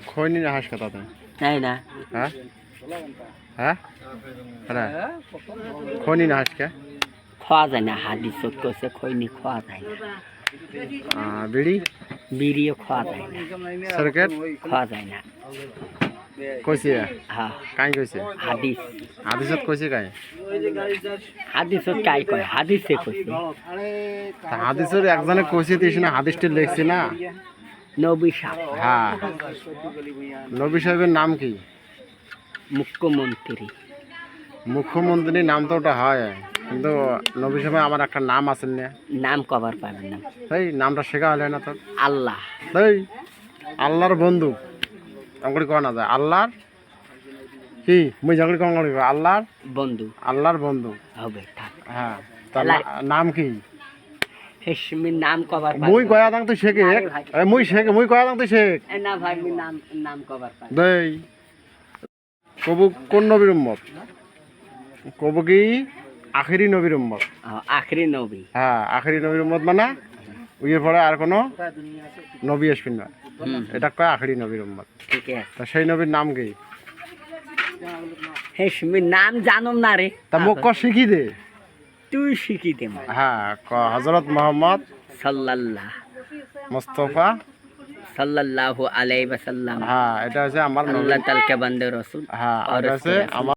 খৈনি না হাঁস কথা তুমি তাই না হ্যাঁ হ্যাঁ হ্যাঁ খৈনি না হাঁসকে খাওয়া যায় না হাদিস করছে খৈনি খাওয়া যায় না বিড়ি বিড়িও খাওয়া যায় না সার্কেট খাওয়া যায় না কইছে হ্যাঁ কাই কইছে হাদিস হাদিসত কইছে কাই হাদিসত কাই কয় হাদিসে কইছে হাদিসের একজনে কইছে দিস না হাদিসটা লিখছি না নবী সাহেব হ্যাঁ নবী সাহেবের নাম কি মুখ্যমন্ত্রী মুখ্যমন্ত্রীর নাম তো ওটা হয় কিন্তু নবী সাহেব আমার একটা নাম আছে না নাম কভার পাবেন না এই নামটা শেখা হলে না তোর আল্লাহ এই আল্লাহর বন্ধু অঙ্গড়ি করা না যায় আল্লাহর কি মুই ঝগড়ি কঙ্গড়ি আল্লাহর বন্ধু আল্লাহর বন্ধু হবে থাক হ্যাঁ তার নাম কি হেশমির নাম কভার মুই গয়া দাং তো শেখে মুই শেখে মুই গয়া দাং তো শেখ না ভাই আমি নাম নাম কভার পাই দেই কবু কোন নবীর উম্মত কবু কি আখেরি নবীর উম্মত আখরি নবী হ্যাঁ আখেরি নবীর উম্মত মানে উইয়ের পরে আর কোনো নবী আসবেন না এটা কয় আখেরি নবীর উম্মত ঠিক আছে তা সেই নবীর নাম কি হেশমির নাম জানুম না রে তা মুখ ক শিখি দে তুই শিখি দে হ্যাঁ হযরত মুহাম্মদ সাল্লাল্লাহ মুস্তাফা সাল্লাল্লাহু আলাইহি ওয়াসাল্লাম হ্যাঁ এটা হচ্ছে আমার আল্লাহ তাআলা কে বান্দে রাসূল হ্যাঁ এটা হচ্ছে আমার